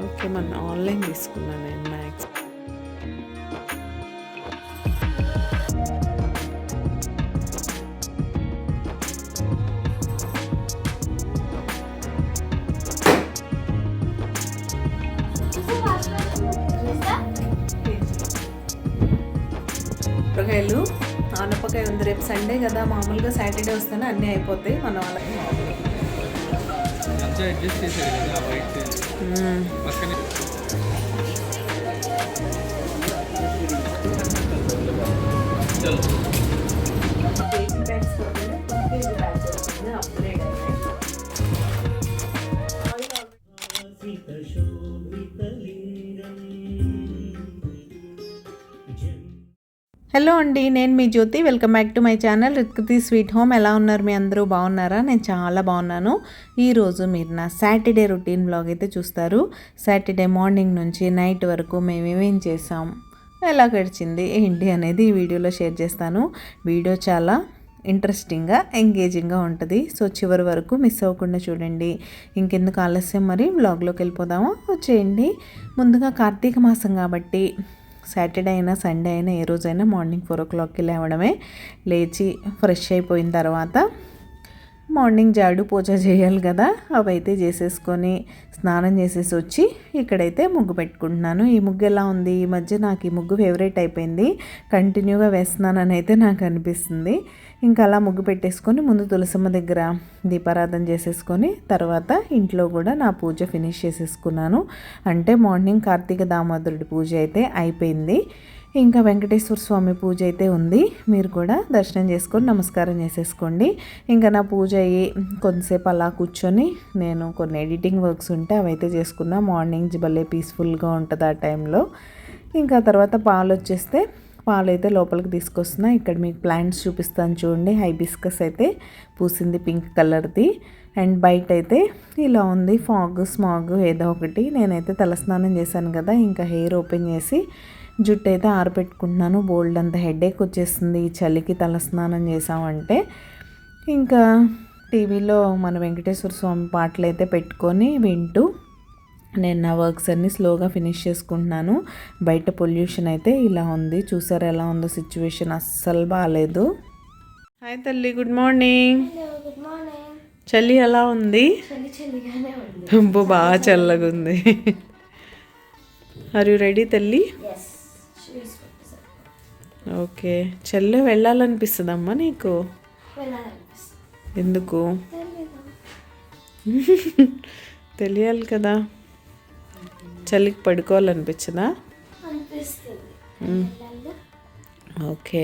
Okay, మన online తీసుకున్నాను నేను మ్యాక్స్. కూరగాయలు ఆనపకాయ ఉంది, రేపు సండే కదా, మామూలుగా సాటర్డే వస్తేనే అన్నీ అయిపోతాయి మన వాళ్ళకి. అడ్జస్ట్ చేసేది కదా వైట్ పక్కనే. హలో అండి, నేను మీ Jyothi. Welcome back to my channel Ritkriti sweet home. ఎలా ఉన్నారు మీ అందరూ? బాగున్నారా? నేను చాలా బాగున్నాను. ఈరోజు మీరు నా సాటర్డే రొటీన్ బ్లాగ్ అయితే చూస్తారు. సాటర్డే మార్నింగ్ నుంచి నైట్ వరకు మేమేమేం చేసాం, ఎలా గడిచింది ఏంటి అనేది ఈ వీడియోలో షేర్ చేస్తాను. వీడియో చాలా ఇంట్రెస్టింగ్గా ఎంగేజింగ్గా ఉంటుంది. సో చివరి వరకు మిస్ అవ్వకుండా చూడండి. ఇంకెందుకు ఆలస్యం, మరి బ్లాగ్లోకి వెళ్ళిపోదామా? వచ్చేయండి. ముందుగా కార్తీక మాసం కాబట్టి సాటర్డే అయినా సండే అయినా ఏ రోజైనా మార్నింగ్ 4 o'clockకి లేవడమే. లేచి ఫ్రెష్ అయిపోయిన తర్వాత మార్నింగ్ జాడు పూజ చేయాలి కదా, అవైతే చేసేసుకొని స్నానం చేసేసి వచ్చి ఇక్కడైతే ముగ్గు పెట్టుకుంటున్నాను. ఈ ముగ్గు ఎలా ఉంది? ఈ మధ్య నాకు ఈ ముగ్గు ఫేవరెట్ అయిపోయింది. కంటిన్యూగా వేస్తున్నానని అయితే నాకు అనిపిస్తుంది. ఇంకా అలా ముగ్గు పెట్టేసుకొని ముందు తులసమ్మ దగ్గర దీపారాధన చేసేసుకొని తర్వాత ఇంట్లో కూడా నా పూజ ఫినిష్ చేసేసుకున్నాను. అంటే మార్నింగ్ కార్తీక దామోదరుడి పూజ అయితే అయిపోయింది. ఇంకా వెంకటేశ్వర స్వామి పూజ అయితే ఉంది. మీరు కూడా దర్శనం చేసుకొని నమస్కారం చేసేసుకోండి. ఇంకా నా పూజ అయ్యి కొంతసేపు అలా కూర్చొని నేను కొన్ని ఎడిటింగ్ వర్క్స్ ఉంటే అవైతే చేసుకున్నా. మార్నింగ్ భలే పీస్ఫుల్గా ఉంటుంది ఆ టైంలో. ఇంకా తర్వాత పాలు వచ్చేస్తే పాలు అయితే లోపలికి తీసుకొస్తున్నా. ఇక్కడ మీకు ప్లాంట్స్ చూపిస్తాను చూడండి. హైబిస్కస్ అయితే పూసింది పింక్ కలర్ది. అండ్ బయట అయితే ఇలా ఉంది, ఫాగ్ స్మాగ్ ఏదో ఒకటి. నేనైతే తలస్నానం చేశాను కదా, ఇంకా హెయిర్ ఓపెన్ చేసి జుట్టు అయితే ఆరబెట్టుకుంటున్నాను. బోల్డ్ అంత హెడేక్ వచ్చేస్తుంది ఈ చలికి తలస్నానం చేసామంటే. ఇంకా టీవీలో మన వెంకటేశ్వర స్వామి పాటలు అయితే పెట్టుకొని వింటూ నేను నా వర్క్స్ అన్నీ స్లోగా ఫినిష్ చేసుకుంటున్నాను. బయట పొల్యూషన్ అయితే ఇలా ఉంది, చూసారు ఎలా ఉందో సిచ్యువేషన్, అస్సలు బాగాలేదు. హాయ్ తల్లి, గుడ్ మార్నింగ్. చలి ఎలా ఉంది? అబ్బో బాగా చల్లగా ఉంది. ఆర్ యు రెడీ తల్లి? ఓకే. చలిలో వెళ్ళాలనిపిస్తుందమ్మా నీకు? ఎందుకు? తెలియాలి కదా. చలికి పడుకోవాలనిపించదా? ఓకే.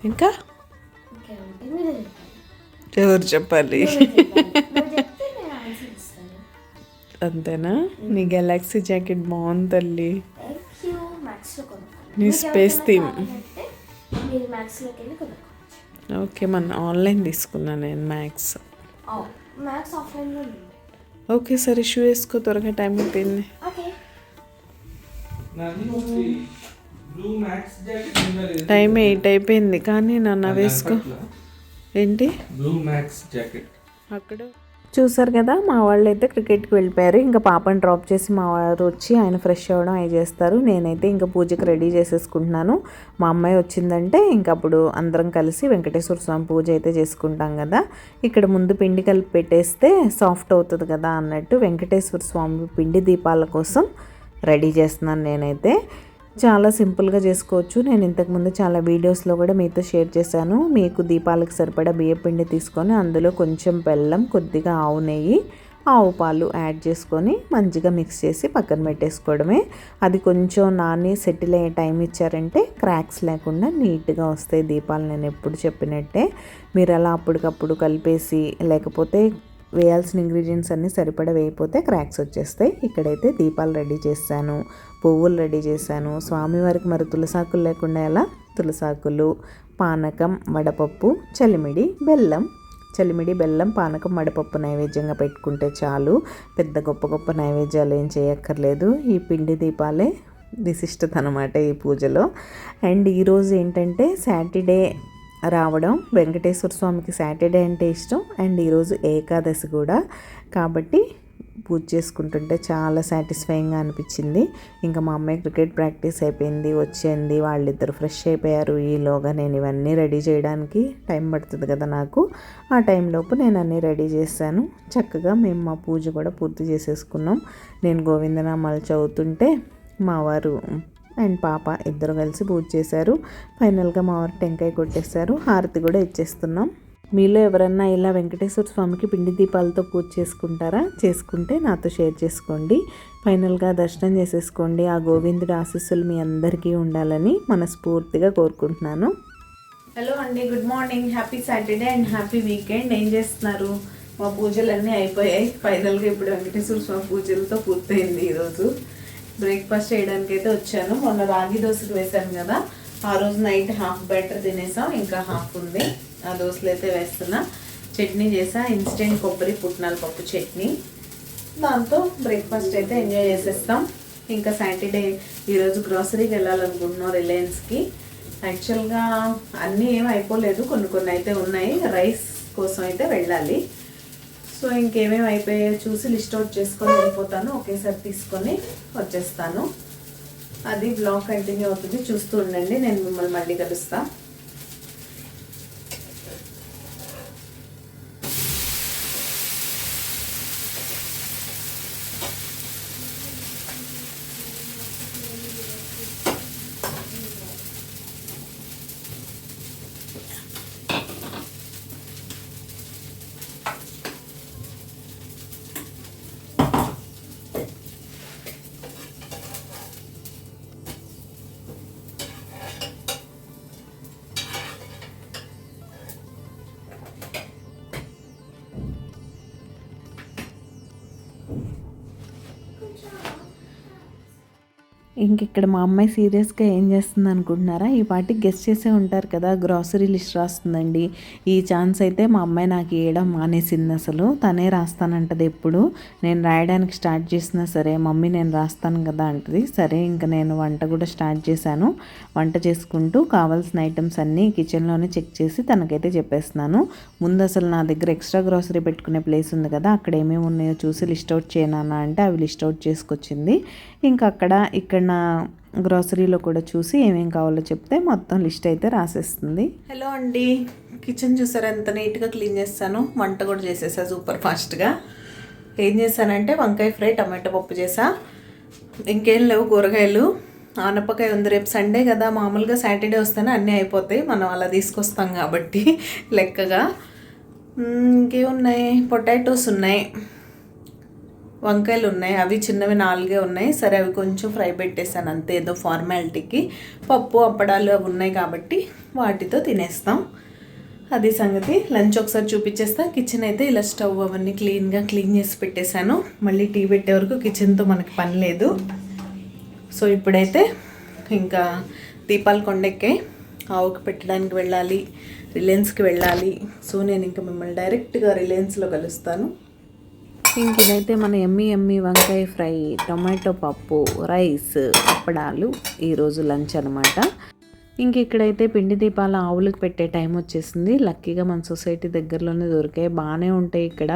ఇంకా ఎవరు చెప్పాలి? అంతేనా? నీ గెలాక్సీ జాకెట్ బాగుంది తల్లి. నీ స్పేస్ థీమ్. ఓకే, మన ఆన్లైన్ తీసుకున్నాను నేను మ్యాక్స్. ఓకే సరే, షూ వేసుకో, త్వరగా టైం అయిపోయింది. టైం 8 అయిపోయింది కానీ నన్ను వేసుకో. ఏంటి బ్లూ మ్యాక్స్ జాకెట్? అక్కడ చూసారు కదా, మా వాళ్ళు అయితే క్రికెట్కి వెళ్ళిపోయారు. ఇంకా పాపని డ్రాప్ చేసి మా వారు వచ్చి ఆయన ఫ్రెష్ అవ్వడం అవి చేస్తారు. నేనైతే ఇంకా పూజకి రెడీ చేసేసుకుంటున్నాను. మా అమ్మాయి వచ్చిందంటే ఇంక అప్పుడు అందరం కలిసి వెంకటేశ్వర స్వామి పూజ అయితే చేసుకుంటాం కదా. ఇక్కడ ముందు పిండి కలిపి పెట్టేస్తే సాఫ్ట్ అవుతుంది కదా అన్నట్టు వెంకటేశ్వర స్వామి పిండి దీపాల కోసం రెడీ చేస్తున్నాను. నేనైతే చాలా సింపుల్గా చేసుకోవచ్చు. నేను ఇంతకుముందు చాలా వీడియోస్లో కూడా మీతో షేర్ చేశాను. మీకు దీపాలకు సరిపడా బియ్యపిండి తీసుకొని అందులో కొంచెం బెల్లం, కొద్దిగా ఆవు నెయ్యి, ఆవు పాలు యాడ్ చేసుకొని మంచిగా మిక్స్ చేసి పక్కన పెట్టేసుకోవడమే. అది కొంచెం నాని సెటిల్ అయ్యే టైం ఇచ్చారంటే క్రాక్స్ లేకుండా నీట్గా వస్తాయి దీపాలు. నేను ఎప్పుడు చెప్పినట్టే మీరు అలా అప్పటికప్పుడు కలిపేసి లేకపోతే వేయాల్సిన ఇంగ్రీడియంట్స్ అన్నీ సరిపడా వేయకపోతే క్రాక్స్ వచ్చేస్తాయి. ఇక్కడైతే దీపాలు రెడీ చేశాను, పువ్వులు రెడీ చేశాను. స్వామివారికి మరి తులసాకులు లేకుండా ఎలా, తులసాకులు, పానకం, వడపప్పు, చలిమిడి, బెల్లం, పానకం, వడపప్పు నైవేద్యంగా పెట్టుకుంటే చాలు. పెద్ద గొప్ప గొప్ప నైవేద్యాలు ఏం చేయక్కర్లేదు. ఈ పిండి దీపాలే విశిష్టత అనమాట ఈ పూజలో. అండ్ ఈరోజు ఏంటంటే సాటర్డే రావడం, వెంకటేశ్వర స్వామికి సాటర్డే అంటే ఇష్టం. అండ్ ఈరోజు ఏకాదశి కూడా, కాబట్టి పూజ చేసుకుంటుంటే చాలా సాటిస్ఫైయింగ్గా అనిపించింది. ఇంకా మా అమ్మాయి క్రికెట్ ప్రాక్టీస్ అయిపోయింది, వచ్చింది, వాళ్ళిద్దరు ఫ్రెష్ అయిపోయారు. ఈలోగా నేను ఇవన్నీ రెడీ చేయడానికి టైం పడుతుంది కదా నాకు. ఆ టైంలోపు నేను అన్నీ రెడీ చేశాను. చక్కగా మేము మా పూజ కూడా పూర్తి చేసేసుకున్నాం. నేను గోవిందనామాలు చదువుతుంటే మా వారు అండ్ పాప ఇద్దరు కలిసి పూజ చేశారు. ఫైనల్గా మా వారు టెంకాయ కొట్టేశారు, హారతి కూడా ఇచ్చేస్తున్నాం. మీలో ఎవరన్నా ఇలా వెంకటేశ్వర స్వామికి పిండి దీపాలతో పూజ చేసుకుంటారా? చేసుకుంటే నాతో షేర్ చేసుకోండి. ఫైనల్గా దర్శనం చేసేసుకోండి. ఆ గోవిందుడి ఆశీస్సులు మీ అందరికీ ఉండాలని మనస్ఫూర్తిగా కోరుకుంటున్నాను. హలో అండి, good morning, happy Saturday and happy weekend. ఏం చేస్తున్నారు? మా పూజలన్నీ అయిపోయాయి. ఫైనల్గా ఇప్పుడు వెంకటేశ్వర స్వామి పూజలతో పూర్తయింది. ఈరోజు బ్రేక్ఫాస్ట్ చేయడానికి అయితే వచ్చాను. మొన్న రాగి దోశకు వేసాను కదా, ఆ రోజు నైట్ హాఫ్ బ్యాటర్ తినేసాం, ఇంకా హాఫ్ ఉంది. ఆ దోశలు అయితే వేస్తున్నా. చట్నీ చేసా, ఇన్స్టెంట్ కొబ్బరి పుట్నాల పప్పు చట్నీ. దాంతో బ్రేక్ఫాస్ట్ అయితే ఎంజాయ్ చేసేస్తాం. ఇంకా సాటర్డే ఈరోజు గ్రాసరీకి వెళ్ళాలనుకుంటున్నాం, రిలయన్స్కి. యాక్చువల్గా అన్నీ ఏం అయిపోలేదు, కొన్ని అయితే ఉన్నాయి. రైస్ కోసం అయితే వెళ్ళాలి. సో ఇంకేమేమి అయిపోయాయో చూసి లిస్ట్ అవుట్ చేసుకొని వెళ్ళిపోతాను. ఒకేసారి తీసుకొని వచ్చేస్తాను. అది బ్లాగ్ కంటిన్యూ అవుతుంది, చూస్తూ ఉండండి. నేను మిమ్మల్ని మళ్ళీ కలుస్తాను. ఇంక ఇక్కడ మా అమ్మాయి సీరియస్గా ఏం చేస్తుంది అనుకుంటున్నారా? ఈ పాటికి గెస్ట్ చేసే ఉంటారు కదా, గ్రాసరీ లిస్ట్ రాస్తుందండి. ఈ ఛాన్స్ అయితే మా అమ్మాయి నాకు ఇవ్వడం మానేసింది. అసలు తనే రాస్తానంటది. ఎప్పుడు నేను రాయడానికి స్టార్ట్ చేసినా సరే మమ్మీ నేను రాస్తాను కదా అంటది. సరే ఇంకా నేను వంట కూడా స్టార్ట్ చేశాను. వంట చేసుకుంటూ కావాల్సిన ఐటమ్స్ అన్నీ కిచెన్లోనే చెక్ చేసి తనకైతే చెప్పేస్తున్నాను. ముందు అసలు నా దగ్గర ఎక్స్ట్రా గ్రాసరీ పెట్టుకునే ప్లేస్ ఉంది కదా, అక్కడ ఏమేమి ఉన్నాయో చూసి లిస్ట్ అవుట్ చేయనా అంటే అవి లిస్ట్ అవుట్ చేసుకొచ్చింది. ఇంకా ఇక్కడ నా గ్రాసరీలో కూడా చూసి ఏమేం కావాలో చెప్తే మొత్తం లిస్ట్ అయితే రాసేస్తుంది. హలో అండి, కిచెన్ చూసారా ఎంత నీట్గా క్లీన్ చేస్తాను. వంట కూడా చేసేసా సూపర్ ఫాస్ట్గా. ఏం చేశానంటే వంకాయ ఫ్రై, టమాటో పప్పు చేసా. ఇంకేం లేవు కూరగాయలు. ఆనపకాయ ఉంది, రేపు సండే కదా, మామూలుగా సాటర్డే వస్తేనే అన్నీ అయిపోతాయి, మనం అలా తీసుకొస్తాం కాబట్టి లెక్కగా. ఇంకేమున్నాయి, పొటాటోస్ ఉన్నాయి, వంకాయలు ఉన్నాయి, అవి చిన్నవి 4 ఉన్నాయి. సరే అవి కొంచెం ఫ్రై పెట్టేసాను అంతే, ఏదో ఫార్మాలిటీకి. పప్పు అప్పడాలు అవి ఉన్నాయి కాబట్టి వాటితో తినేస్తాం. అది సంగతి. లంచ్ ఒకసారి చూపించేస్తా. కిచెన్ అయితే ఇలా స్టవ్ అవన్నీ క్లీన్ చేసి పెట్టేశాను. మళ్ళీ టీ పెట్టే వరకు కిచెన్తో మనకి పని లేదు. సో ఇప్పుడైతే ఇంకా దీపాలు కొండెక్కాయి, ఆవుకి పెట్టడానికి వెళ్ళాలి, రిలయన్స్కి వెళ్ళాలి. సో నేను ఇంకా మిమ్మల్ని డైరెక్ట్గా రిలయన్స్లో కలుస్తాను. ఇంక ఇదైతే మన ఎమ్మి వంకాయ ఫ్రై, టొమాటో పప్పు, రైస్, అప్పడాలు ఈరోజు లంచ్ అనమాట. ఇంక ఇక్కడైతే పిండి దీపాల ఆవులకు పెట్టే టైం వచ్చేసింది. లక్కీగా మన సొసైటీ దగ్గరలోనే దొరికాయి, బాగానే ఉంటాయి ఇక్కడ.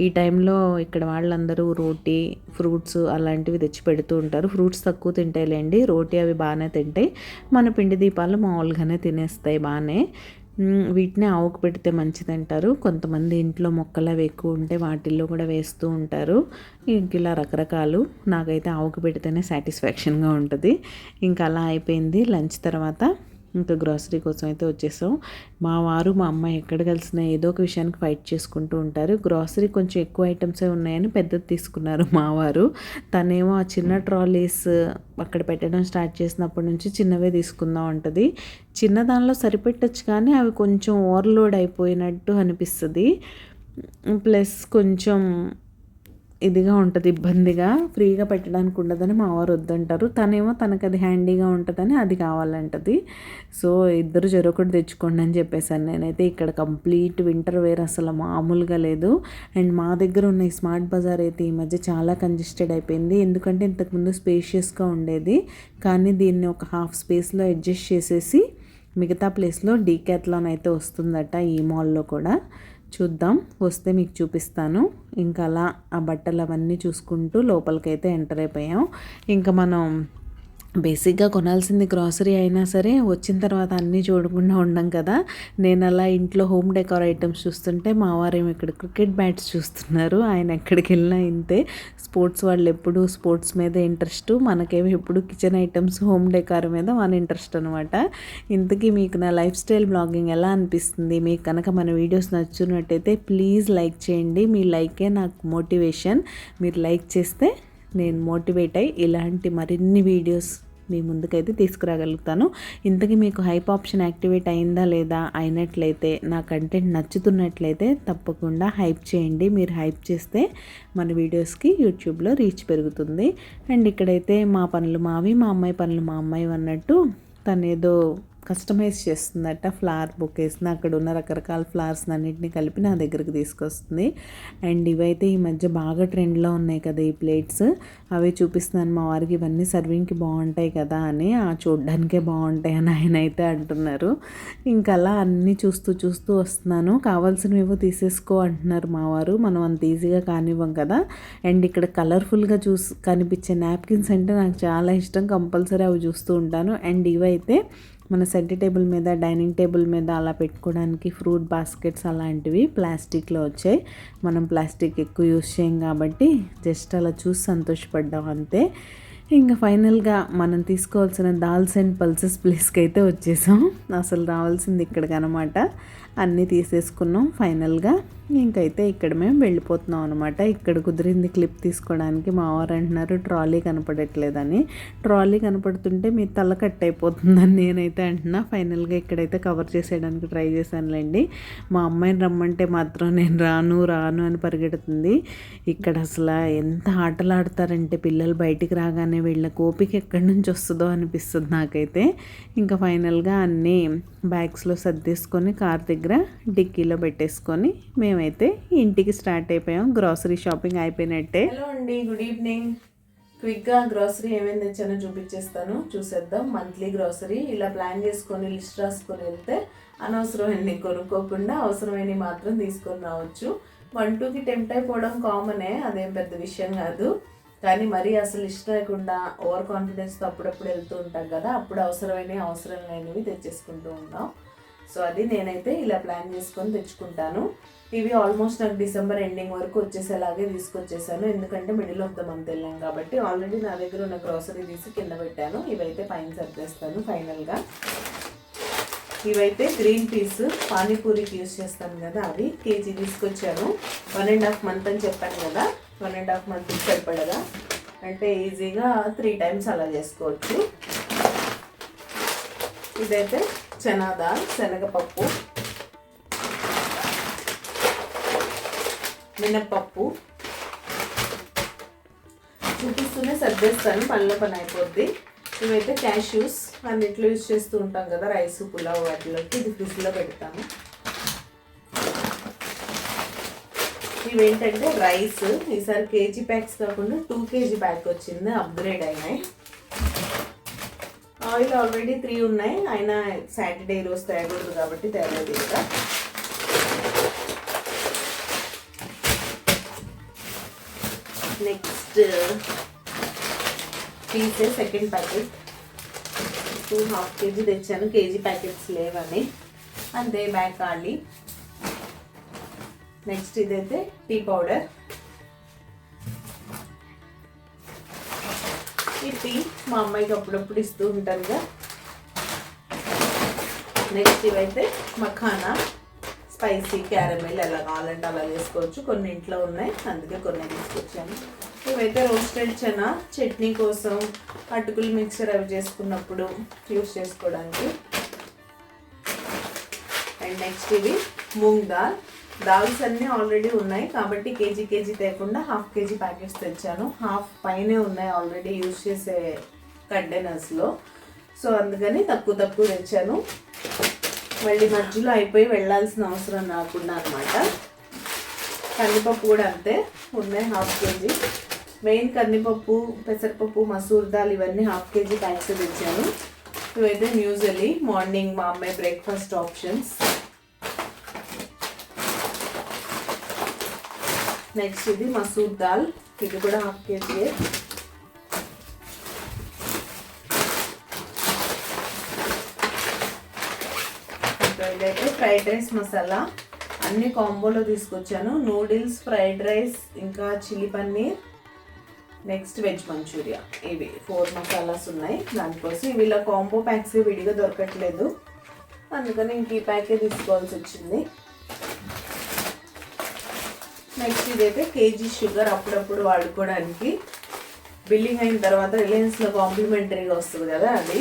ఈ టైంలో ఇక్కడ వాళ్ళందరూ రోటీ, ఫ్రూట్స్ అలాంటివి తెచ్చి పెడుతూ ఉంటారు. ఫ్రూట్స్ తక్కువ తింటాయిలేండి, రోటీ అవి బాగానే తింటాయి. మన పిండి దీపాలు మామూలుగానే తినేస్తాయి బాగానే. వీటిని ఆవుకు పెడితే మంచిది అంటారు. కొంతమంది ఇంట్లో మొక్కలు అవి ఎక్కువ ఉంటే వాటిల్లో కూడా వేస్తూ ఉంటారు. ఇంక ఇలా రకరకాలు. నాకైతే ఆవుకు పెడితేనే సాటిస్ఫాక్షన్గా ఉంటుంది. ఇంకా అలా అయిపోయింది. లంచ్ తర్వాత ఇంకా గ్రాసరీ కోసం అయితే వచ్చేసాం. మా వారు మా అమ్మాయి ఎక్కడ కలిసినా ఏదో ఒక విషయానికి ఫైట్ చేసుకుంటూ ఉంటారు. గ్రాసరీ కొంచెం ఎక్కువ ఐటమ్సే ఉన్నాయని పెద్దది తీసుకున్నారు మా వారు. తనేమో ఆ చిన్న ట్రాలీస్ అక్కడ పెట్టడం స్టార్ట్ చేసినప్పటి నుంచి చిన్నవే తీసుకుందాం అంటది. చిన్న దానిలో సరిపెట్టచ్చు కానీ అవి కొంచెం ఓవర్లోడ్ అయిపోయినట్టు అనిపిస్తుంది. ప్లస్ కొంచెం ఇదిగా ఉంటుంది, ఇబ్బందిగా ఫ్రీగా పెట్టడానికి ఉండదని మా వారు వద్దంటారు. తనేమో తనకు అది హ్యాండీగా ఉంటుందని అది కావాలంటది. సో ఇద్దరు చెరొకటి తెచ్చుకోండి అని చెప్పేసాను. నేనైతే ఇక్కడ కంప్లీట్ వింటర్ వేర్ అసలు మామూలుగా లేదు. అండ్ మా దగ్గర ఉన్న ఈ స్మార్ట్ బజార్ అయితే ఈ మధ్య చాలా కంజెస్టెడ్ అయిపోయింది. ఎందుకంటే ఇంతకుముందు స్పేషియస్గా ఉండేది, కానీ దీన్ని ఒక హాఫ్ స్పేస్లో అడ్జస్ట్ చేసేసి మిగతా ప్లేస్లో డీకాథ్లాన్ అయితే వస్తుందట ఈ మాల్లో కూడా. చూద్దాం, వస్తే మీకు చూపిస్తాను. ఇంకా అలా ఆ బట్టలు అవన్నీ చూసుకుంటూ లోపలికైతే ఎంటర్ అయిపోయాం. ఇంకా మనం బేసిక్గా కొనాల్సింది గ్రాసరీ అయినా సరే వచ్చిన తర్వాత అన్నీ చూడకుండా ఉండం కదా. నేను అలా ఇంట్లో హోమ్ డెకార్ ఐటమ్స్ చూస్తుంటే మా వారేమో ఇక్కడ క్రికెట్ బ్యాట్స్ చూస్తున్నారు. ఆయన ఎక్కడికి వెళ్ళినా ఇంతే, స్పోర్ట్స్ వాళ్ళు ఎప్పుడు స్పోర్ట్స్ మీద ఇంట్రెస్ట్, మనకేమో ఎప్పుడు కిచెన్ ఐటమ్స్ హోమ్ డెకార్ మీద మన ఇంట్రెస్ట్ అనమాట. ఇంతకీ మీకు నా లైఫ్ స్టైల్ బ్లాగింగ్ ఎలా అనిపిస్తుంది? మీకు కనుక మన వీడియోస్ నచ్చున్నట్టయితే ప్లీజ్ లైక్ చేయండి. మీ లైకే నాకు మోటివేషన్. మీరు లైక్ చేస్తే నేను మోటివేట్ అయ్యి ఇలాంటి మరిన్ని వీడియోస్ మీ ముందుకైతే తీసుకురాగలుగుతాను. ఇంతకీ మీకు హైప్ ఆప్షన్ యాక్టివేట్ అయిందా లేదా? అయినట్లయితే, నా కంటెంట్ నచ్చుతున్నట్లయితే తప్పకుండా హైప్ చేయండి. మీరు హైప్ చేస్తే మన వీడియోస్కి యూట్యూబ్లో రీచ్ పెరుగుతుంది. అండ్ ఇక్కడైతే మా పనులు మావి, మా అమ్మాయి పనులు మా అమ్మాయి అన్నట్టు తనేదో కస్టమైజ్ చేస్తుందట. ఫ్లవర్ బొకేస్ని, అక్కడ ఉన్న రకరకాల ఫ్లవర్స్ అన్నింటినీ కలిపి నా దగ్గరికి తీసుకొస్తుంది. అండ్ ఇవైతే ఈ మధ్య బాగా ట్రెండ్లో ఉన్నాయి కదా ఈ ప్లేట్స్, అవి చూపిస్తున్నాను మా వారికి. ఇవన్నీ సర్వింగ్కి బాగుంటాయి కదా అని, చూడ్డానికే బాగుంటాయి అని ఆయన అయితే అంటున్నారు. ఇంకా అలా అన్నీ చూస్తూ వస్తున్నాను. కావాల్సినవేవో తీసేసుకో అంటున్నారు మా వారు. మనం అంత ఈజీగా కానివ్వం కదా. అండ్ ఇక్కడ కలర్ఫుల్గా కనిపించే నాప్కిన్స్ అంటే నాకు చాలా ఇష్టం, కంపల్సరీ అవి చూస్తూ ఉంటాను. అండ్ ఇవైతే మన సెంటర్ టేబుల్ మీద, డైనింగ్ టేబుల్ మీద అలా పెట్టుకోవడానికి ఫ్రూట్ బాస్కెట్స్ అలాంటివి ప్లాస్టిక్లో వచ్చాయి. మనం ప్లాస్టిక్ ఎక్కువ యూస్ చేయం కాబట్టి జస్ట్ అలా చూసి సంతోషపడ్డాం అంతే. ఇంకా ఫైనల్గా మనం తీసుకోవాల్సిన దాల్స్ అండ్ పల్సెస్ ప్లేస్కి అయితే వచ్చేసాం. అసలు రావాల్సింది ఇక్కడికి అనమాట. అన్నీ తీసేసుకున్నాం ఫైనల్గా. ఇంకైతే ఇక్కడ మేము వెళ్ళిపోతున్నాం అనమాట. ఇక్కడ కుదిరింది క్లిప్ తీసుకోవడానికి. మా వారు అంటున్నారు ట్రాలీ కనపడట్లేదని. ట్రాలీ కనపడుతుంటే మీ తల కట్ అయిపోతుందని నేనైతే అంటున్నా. ఫైనల్గా ఇక్కడైతే కవర్ చేసేయడానికి ట్రై చేశానులేండి. మా అమ్మాయిని రమ్మంటే మాత్రం నేను రాను అని పరిగెడుతుంది. ఇక్కడ అసలు ఎంత ఆటలు ఆడతారంటే పిల్లలు బయటికి రాగానే వీళ్ళ ఓపిక ఎక్కడి నుంచి వస్తుందో అనిపిస్తుంది నాకైతే. ఇంకా ఫైనల్గా అన్నీ బ్యాగ్స్లో సర్దేసుకొని కార్ దగ్గర డిక్కీలో పెట్టేసుకొని మేమైతే ఇంటికి స్టార్ట్ అయిపోయాం. గ్రాసరీ షాపింగ్ అయిపోయినట్టే. హలో అండి, గుడ్ ఈవినింగ్. క్విక్గా గ్రాసరీ ఏమేమి తెచ్చానో చూపించేస్తాను, చూసేద్దాం. మంత్లీ గ్రాసరీ ఇలా ప్లాన్ చేసుకొని లిస్ట్ రాసుకొని వెళ్తే అనవసరమైనవి కొనుక్కోకుండా అవసరమైనవి మాత్రం తీసుకొని రావచ్చు. 1-2కి టెంప్ట్ అయిపోవడం కామనే, అదేం పెద్ద విషయం కాదు. కానీ మరీ అసలు ఇష్టం లేకుండా ఓవర్ కాన్ఫిడెన్స్తో అప్పుడప్పుడు వెళ్తూ ఉంటాం కదా, అప్పుడు అవసరమైనవి అవసరం లేనివి తెచ్చేసుకుంటూ ఉంటాం. సో అది నేనైతే ఇలా ప్లాన్ చేసుకొని తెచ్చుకుంటాను. ఇవి ఆల్మోస్ట్ నాకు డిసెంబర్ ఎండింగ్ వరకు వచ్చేసేలాగే తీసుకొచ్చేసాను, ఎందుకంటే మిడిల్ ఆఫ్ ద మంత్ వెళ్ళాం కాబట్టి. ఆల్రెడీ నా దగ్గర ఉన్న గ్రాసరీ తీసి కింద పెట్టాను. ఇవైతే పైన సర్దేస్తాను ఫైనల్గా. ఇవైతే గ్రీన్ పీస్ పానీపూరికి యూజ్ చేస్తాను కదా, అవి కేజీ తీసుకొచ్చాను. 1.5 month అని చెప్పాను కదా, 1.5 month సరిపడగా, అంటే ఈజీగా 3 times అలా చేసుకోవచ్చు. ఇదైతే చనా దాల్, శనగపప్పు, మినప్పప్పు చూపిస్తూనే సర్దేస్తాను, పని అయిపోద్ది. ఇవైతే క్యాష్యూస్ అన్నిట్లో యూజ్ చేస్తూ ఉంటాం కదా, రైస్, పులావ్ వాటిలోకి. ఇది ఫ్రిడ్జ్లో పెడతాను. ఇవేంటంటే రైస్, ఈసారి కేజీ ప్యాక్స్ కాకుండా 2 kg ప్యాక్ వచ్చింది, అప్గ్రేడ్ అయినాయి. ఆయిల్ ఆల్రెడీ 3 ఉన్నాయి, అయినా సాటర్డే రోజు తేగకూడదు కాబట్టి తేలేదు ఇంకా. నెక్స్ట్ పీసే సెకండ్ ప్యాకెట్ 2.5 kg తెచ్చాను, కేజీ ప్యాకెట్స్ లేవని, అంతే బ్యాగ్ ఖాళీ. నెక్స్ట్ ఇదైతే టీ పౌడర్. ఈ టీ మా అమ్మాయికి అప్పుడప్పుడు ఇస్తూ ఉంటారుగా. నెక్స్ట్ ఇవైతే మఖానా, స్పైసీ క్యారమెల్, ఎలా కావాలంటే అలా చేసుకోవచ్చు. కొన్ని ఇంట్లో ఉన్నాయి, అందుకే కొన్ని తీసుకొచ్చాను. ఇవైతే రోస్టెడ్ చనా, చట్నీ కోసం, అటుకులు మిక్సర్ అవి చేసుకున్నప్పుడు యూస్ చేసుకోవడానికి. అండ్ నెక్స్ట్ ఇవి మూంగ్ దాల్, దాల్స్ అన్నీ ఆల్రెడీ ఉన్నాయి కాబట్టి కేజీ తేకుండా హాఫ్ కేజీ ప్యాకెట్స్ తెచ్చాను. హాఫ్ పైనే ఉన్నాయి ఆల్రెడీ యూజ్ చేసే కంటైనర్స్లో. సో అందుకని తక్కువ తెచ్చాను. మళ్ళీ మధ్యలో అయిపోయి వెళ్ళాల్సిన అవసరం రాకుండా అనమాట. కందిపప్పు కూడా అంతే ఉన్నాయి, హాఫ్ కేజీ. మెయిన్ కందిపప్పు, పెసరపప్పు, మసూర్ దాల్ ఇవన్నీ హాఫ్ కేజీ ప్యాక్స్ తెచ్చాను. ఇవైతే యూజువల్లీ మార్నింగ్ మా అమ్మాయి బ్రేక్ఫాస్ట్ ఆప్షన్స్. నెక్స్ట్ ఇది మసూర్ దాల్, ఇది కూడా హాఫ్ కేజీ. ఇదైతే ఫ్రైడ్ రైస్ మసాలా, అన్ని కాంబోలో తీసుకొచ్చాను. నూడిల్స్, ఫ్రైడ్ రైస్, ఇంకా chilli paneer, next veg Manchurian. ఇవి 4 మసాలాస్ ఉన్నాయి దానికోసం. ఇవి ఇలా కాంబో ప్యాక్స్ విడిగా దొరకట్లేదు, అందుకని ఇంక ఈ ప్యాకే తీసుకోవాల్సి వచ్చింది. నెక్స్ట్ ఇదైతే కేజీ షుగర్, అప్పుడప్పుడు వాడుకోవడానికి. బిల్లింగ్ అయిన తర్వాత రిలయన్స్లో కాంప్లిమెంటరీగా వస్తుంది కదా, అది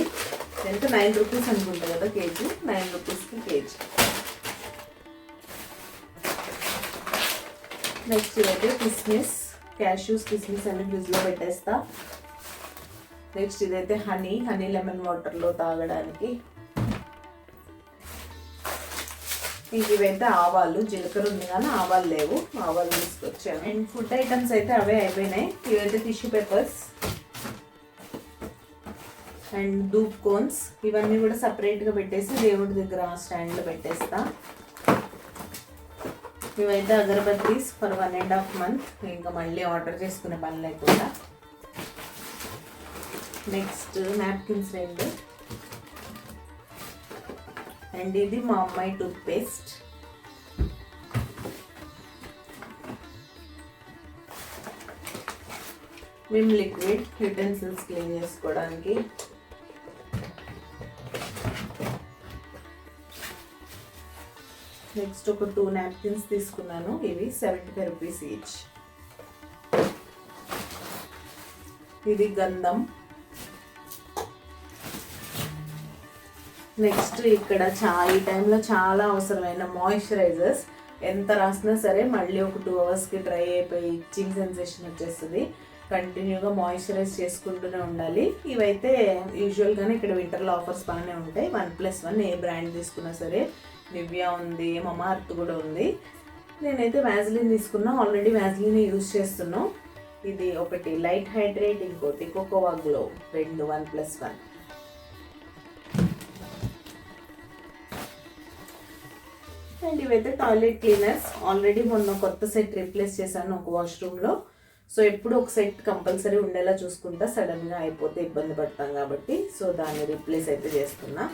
ఎంత 9 రూపీస్ అనుకుంటా కదా కేజీ. 9 రూపీస్కి కేజీ. నెక్స్ట్ ఇదైతే కిస్మిస్, క్యాష్యూస్, కిస్మిస్ అన్ని ఫ్రిడ్జ్లో పెట్టేస్తా. నెక్స్ట్ ఇదైతే హనీ లెమన్ వాటర్లో తాగడానికి. ఇంక ఇవైతే ఆవాలు, జీలకర్ర ఉంది కానీ ఆవాలు లేవు, ఆవాలు తీసుకొచ్చాను. అండ్ ఫుడ్ ఐటమ్స్ అయితే అవే అయిపోయినాయి. ఇవైతే tissue papers and dhoop cones, ఇవన్నీ కూడా సపరేట్గా పెట్టేసి దేవుడి దగ్గర స్టాండ్లో పెట్టేస్తా. ఇవైతే అగరబత్తీస్ ఫర్ 1.5 month, ఇంకా మళ్ళీ ఆర్డర్ చేసుకునే పని లేకుండా. Next napkins 2. అండ్ ఇది మా అమ్మాయి toothpaste. Vim liquid, utensils clean చేసుకోవడానికి. నెక్స్ట్ ఒక 2 నాప్కిన్స్ తీసుకున్నాను, ఇవి 75 రూపీస్ ఈచ్. ఇది గంధం. నెక్స్ట్ ఇక్కడ ఈ టైంలో చాలా అవసరమైన మాయిశ్చరైజర్స్. ఎంత రాసినా సరే మళ్ళీ ఒక 2 అవర్స్కి డ్రై అయిపోయి ఇచ్చింగ్ సెన్సేషన్ వచ్చేస్తుంది. కంటిన్యూగా మాయిశ్చరైజ్ చేసుకుంటూనే ఉండాలి. ఇవైతే యూజువల్గానే ఇక్కడ వింటర్లో ఆఫర్స్ బాగానే ఉంటాయి. 1+1 ఏ బ్రాండ్ తీసుకున్నా సరే. నివ్యా ఉంది, మమాఅర్త్ కూడా ఉంది. నేనైతే వ్యాజిలిన్ తీసుకున్నా, ఆల్రెడీ వ్యాజిలిన్ యూజ్ చేస్తున్నాం. ఇది ఒకటి లైట్ హైడ్రేట్, ఇంకోటి కోకోవా గ్లో, 2 1+1. అండ్ ఇవైతే టాయిలెట్ క్లీనర్స్. ఆల్రెడీ మొన్న కొత్త సెట్ రీప్లేస్ చేశాను ఒక వాష్రూమ్లో. సో ఎప్పుడు ఒక సెట్ కంపల్సరీ ఉండేలా చూసుకుంటా, సడన్గా అయిపోతే ఇబ్బంది పడతాం కాబట్టి. సో దాన్ని రీప్లేస్ అయితే చేస్తున్నా.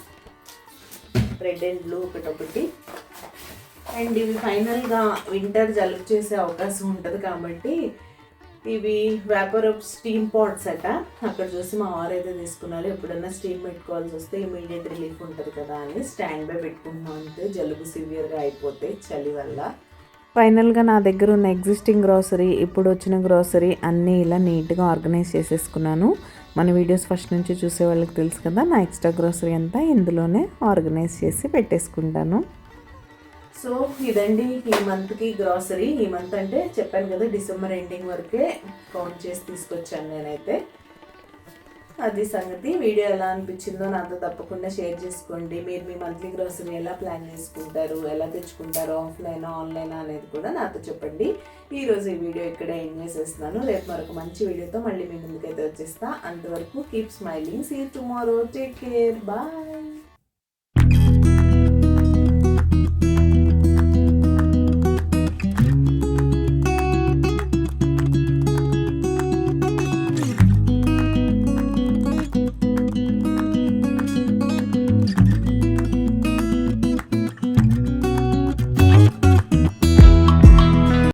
రెడ్ అండ్ బ్లూ ఒకటి. అండ్ ఇవి ఫైనల్గా వింటర్ జలుబు చేసే అవకాశం ఉంటుంది కాబట్టి ఇవి వేపరప్ స్టీమ్ పాట్స్ అట. అక్కడ చూసి మా వారు అయితే తీసుకున్నారు. ఎప్పుడన్నా స్టీమ్ పెట్టుకోవాల్సి వస్తే ఇమీడియట్ రిలీఫ్ ఉంటుంది కదా అని స్టాండ్ బై పెట్టుకుంటున్నాం. అంతే, జలుబు సివియర్గా అయిపోతే చలి వల్ల. ఫైనల్గా నా దగ్గర ఉన్న ఎగ్జిస్టింగ్ గ్రోసరీ, ఇప్పుడు వచ్చిన గ్రోసరీ అన్నీ ఇలా నీట్గా ఆర్గనైజ్ చేసేసుకున్నాను. మన వీడియోస్ ఫస్ట్ నుంచి చూసే వాళ్ళకి తెలుసు కదా, నా ఎక్స్ట్రా గ్రోసరీ అంతా ఇందులోనే ఆర్గనైజ్ చేసి పెట్టేసుకుంటాను. సో ఇదండి ఈ మంత్కి గ్రాసరీ. ఈ మంత్ అంటే చెప్పాను కదా డిసెంబర్ ఎండింగ్ వరకే కౌంట్ చేసి తీసుకొచ్చాను నేనైతే. అది సంగతి. వీడియో ఎలా అనిపించిందో నాతో తప్పకుండా షేర్ చేసుకోండి. మీరు మీ మంత్లీ గ్రాసరీ ఎలా ప్లాన్ చేసుకుంటారు, ఎలా తెచ్చుకుంటారు, ఆఫ్లైనా ఆన్లైనా అనేది కూడా నాతో చెప్పండి. ఈరోజు ఈ వీడియో ఇక్కడే ఎండ్ చేసేస్తున్నాను. రేపు మరొక మంచి వీడియోతో మళ్ళీ మీ ముందుకైతే వచ్చేస్తా. అంతవరకు keep smiling. See you tomorrow. Take care. Bye.